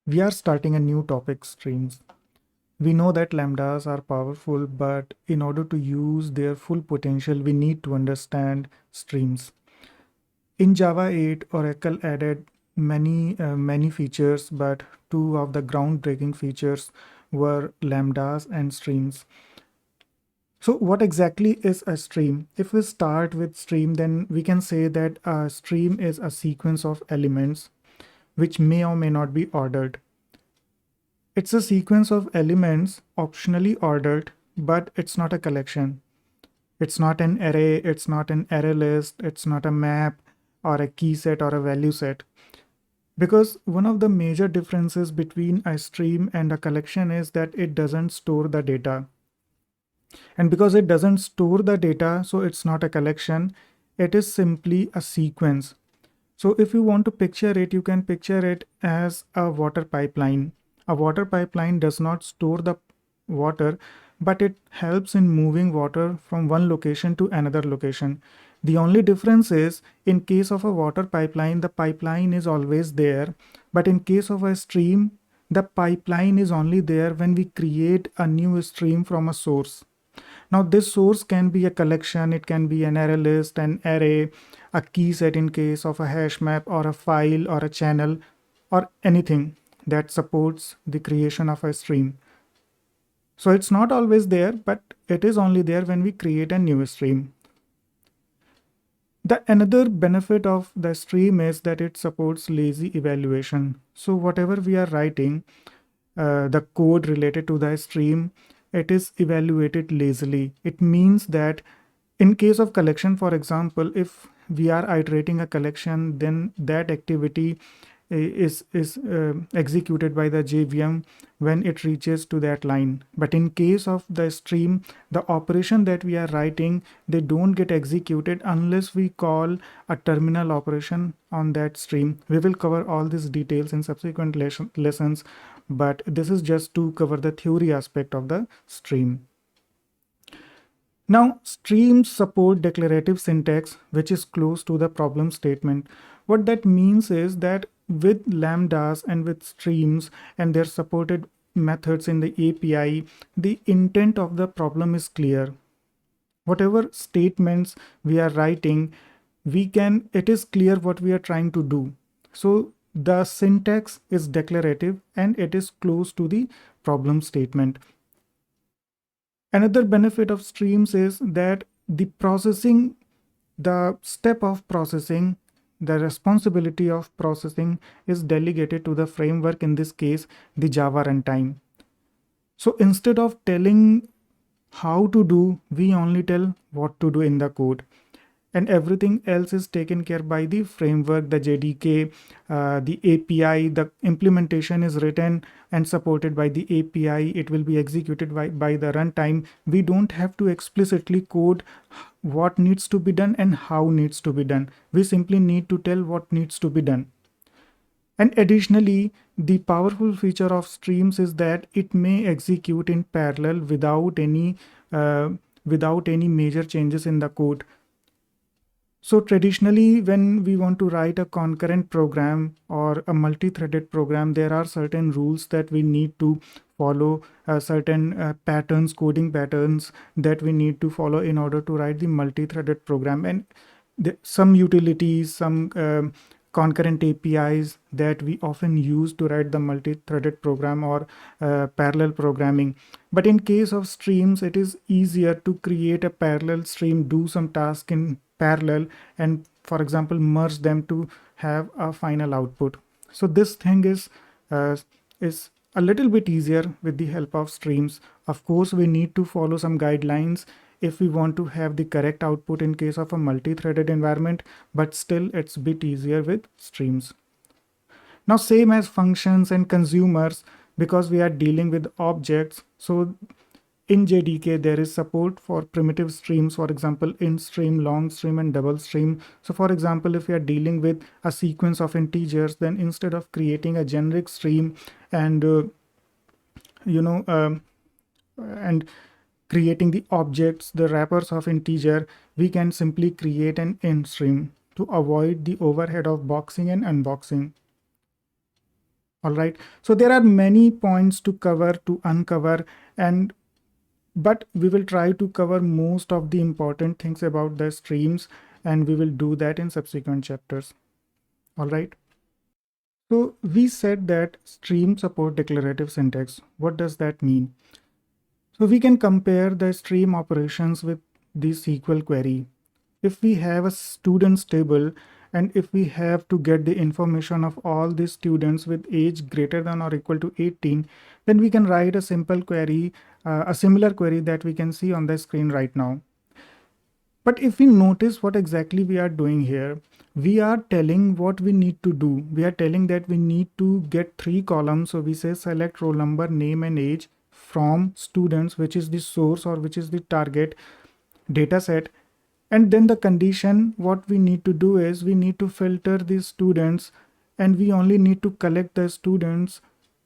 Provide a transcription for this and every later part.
We are starting a new topic, streams. We know that lambdas are powerful, but in order to use their full potential, we need to understand streams. In Java 8, Oracle added many features, but two of the groundbreaking features were lambdas and streams. So, what exactly is a stream? If we start with stream, then we can say that a stream is a sequence of elements which may or may not be ordered. It's a sequence of elements optionally ordered, but it's not a collection. It's not an array, it's not an array list, it's not a map or a key set or a value set. Because one of the major differences between a stream and a collection is that it doesn't store the data. And because it doesn't store the data, so it's not a collection, it is simply a sequence. So if you want to picture it, you can picture it as a water pipeline. A water pipeline does not store the water, but it helps in moving water from one location to another location. The only difference is in case of a water pipeline, the pipeline is always there. But in case of a stream, the pipeline is only there when we create a new stream from a source. Now, this source can be a collection, it can be an array list, an array, a key set in case of a hash map, or a file, or a channel, or anything that supports the creation of a stream. So it's not always there, but it is only there when we create a new stream. The another benefit of the stream is that it supports lazy evaluation. So whatever we are writing, the code related to the stream, it is evaluated lazily. It means that in case of collection, for example, if we are iterating a collection, then that activity is executed by the JVM when it reaches to that line. But in case of the stream, the operation that we are writing, they don't get executed unless we call a terminal operation on that stream. We will cover all these details in subsequent lessons, but this is just to cover the theory aspect of the stream. Now, streams support declarative syntax, which is close to the problem statement. What that means is that with lambdas and with streams and their supported methods in the API, the intent of the problem is clear. Whatever statements we are writing, it is clear what we are trying to do. So the syntax is declarative and it is close to the problem statement. Another benefit of streams is that the step of processing, the responsibility of processing is delegated to the framework, in this case, the Java runtime. So instead of telling how to do, we only tell what to do in the code. And everything else is taken care by the framework, the JDK, the API. The implementation is written and supported by the API. It will be executed by the runtime. We don't have to explicitly code what needs to be done and how needs to be done. We simply need to tell what needs to be done. And additionally, the powerful feature of streams is that it may execute in parallel without any major changes in the code. So traditionally, when we want to write a concurrent program or a multi-threaded program, there are certain rules that we need to follow, certain patterns, coding patterns that we need to follow in order to write the multi-threaded program. And some utilities, some concurrent APIs that we often use to write the multi-threaded program or parallel programming. But in case of streams, it is easier to create a parallel stream, do some task in parallel, and for example merge them to have a final output. So this thing is a little bit easier with the help of streams. Of course, we need to follow some guidelines if we want to have the correct output in case of a multi-threaded environment, but still it's a bit easier with streams. Now, same as functions and consumers, because we are dealing with objects, so in JDK, there is support for primitive streams, for example, int stream, long stream, and double stream. So for example, if we are dealing with a sequence of integers, then instead of creating a generic stream and, and creating the objects, the wrappers of integer, we can simply create an int stream to avoid the overhead of boxing and unboxing. All right. So there are many points to cover, to uncover, and but we will try to cover most of the important things about the streams, and we will do that in subsequent chapters. All right. So we said that streams support declarative syntax. What does that mean? So we can compare the stream operations with the SQL query. If we have a students table and if we have to get the information of all the students with age greater than or equal to 18, then we can write a simple query, a similar query that we can see on the screen right now. But if we notice what exactly we are doing here, we are telling what we need to do. We are telling that we need to get 3 columns. So we say select roll number, name and age from students, which is the source or which is the target data set. And then the condition, what we need to do is we need to filter these students, and we only need to collect the students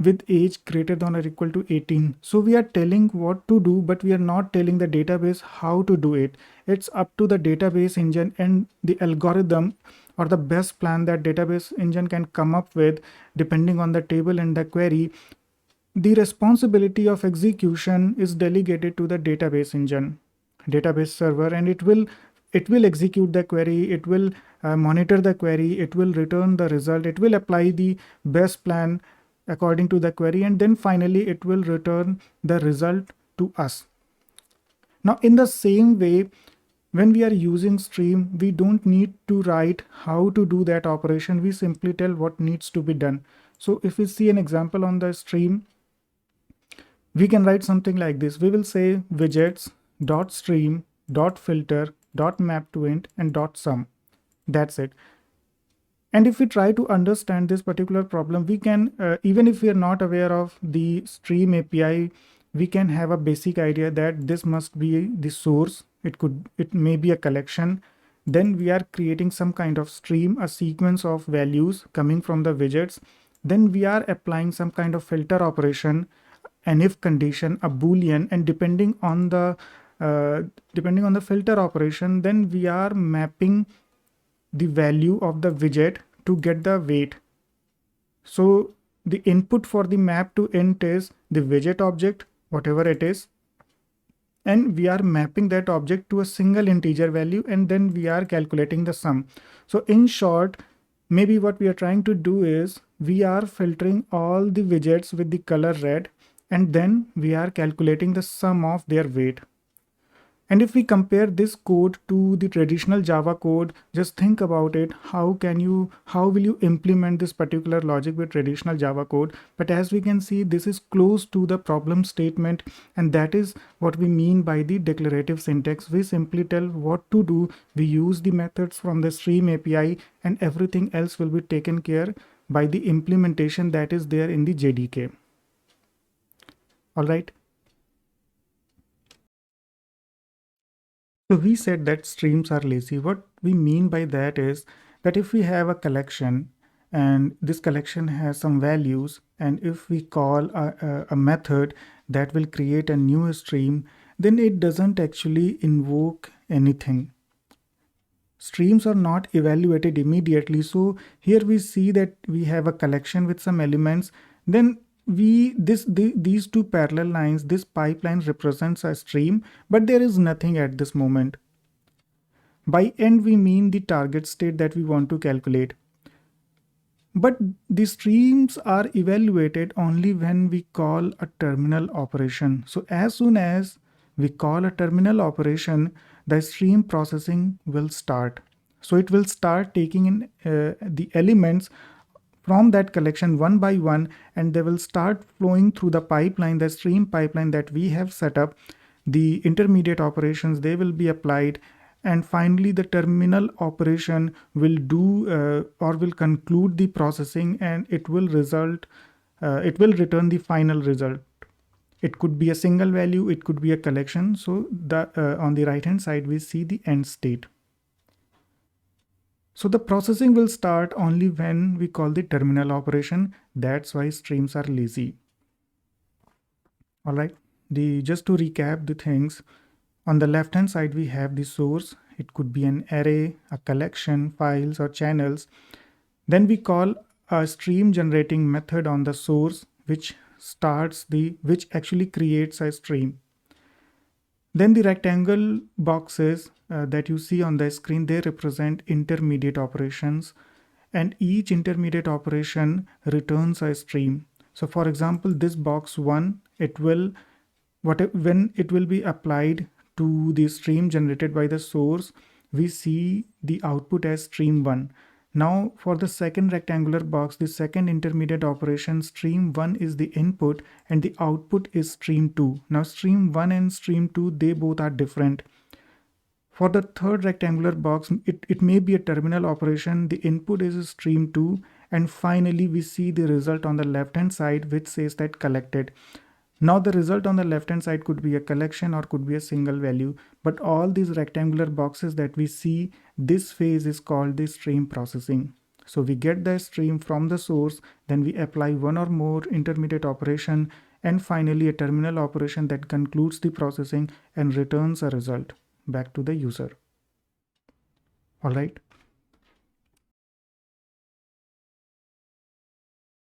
with age greater than or equal to 18. So we are telling what to do, but we are not telling the database how to do it. It's up to the database engine and the algorithm or the best plan that database engine can come up with depending on the table and the query. The responsibility of execution is delegated to the database engine, database server, and it will execute the query, it will monitor the query, it will return the result, it will apply the best plan according to the query, and then finally it will return the result to us. Now in the same way, when we are using stream, we don't need to write how to do that operation, we simply tell what needs to be done. So if we see an example on the stream, we can write something like this. We will say widgets dot stream dot filter dot map to int and dot sum. That's it. And if we try to understand this particular problem, we can, even if we are not aware of the stream API, we can have a basic idea that this must be the source. It may be a collection. Then we are creating some kind of stream, a sequence of values coming from the widgets. Then we are applying some kind of filter operation, an if condition, a boolean, and depending on the filter operation, then we are mapping the value of the widget to get the weight. So the input for the map to int is the widget object, whatever it is, and we are mapping that object to a single integer value, and then we are calculating the sum. So in short, maybe what we are trying to do is we are filtering all the widgets with the color red, and then we are calculating the sum of their weight. And if we compare this code to the traditional Java code, just think about it. How will you implement this particular logic with traditional Java code? But as we can see, this is close to the problem statement, and that is what we mean by the declarative syntax. We simply tell what to do. We use the methods from the stream API, and everything else will be taken care by the implementation that is there in the JDK. All right. So we said that streams are lazy. What we mean by that is that if we have a collection and this collection has some values, and if we call a method that will create a new stream, then it doesn't actually invoke anything. Streams are not evaluated immediately. So here we see that we have a collection with some elements. Then these two parallel lines, this pipeline represents a stream, but there is nothing at this moment. By end, we mean the target state that we want to calculate. But the streams are evaluated only when we call a terminal operation. So as soon as we call a terminal operation, the stream processing will start. So it will start taking in the elements from that collection one by one, and they will start flowing through the pipeline, the stream pipeline that we have set up. The intermediate operations, they will be applied, and finally the terminal operation will do or will conclude the processing, and it will return the final result. It could be a single value, it could be a collection. So on the right hand side we see the end state. So the processing will start only when we call the terminal operation. That's why streams are lazy. All right. Just to recap the things, on the left hand side we have the source. It could be an array, a collection, files or channels. Then we call a stream generating method on the source which actually creates a stream. Then the rectangle boxes that you see on the screen, they represent intermediate operations, and each intermediate operation returns a stream. So for example, this box 1, when it will be applied to the stream generated by the source, we see the output as stream 1. Now for the second rectangular box, the second intermediate operation, stream 1 is the input and the output is stream 2. Now stream 1 and stream 2, they both are different. For the third rectangular box, it may be a terminal operation. The input is stream 2, and finally we see the result on the left hand side which says that collected. Now the result on the left hand side could be a collection or could be a single value, but all these rectangular boxes that we see, this phase is called the stream processing. So we get the stream from the source, then we apply one or more intermediate operation, and finally a terminal operation that concludes the processing and returns a result back to the user. All right.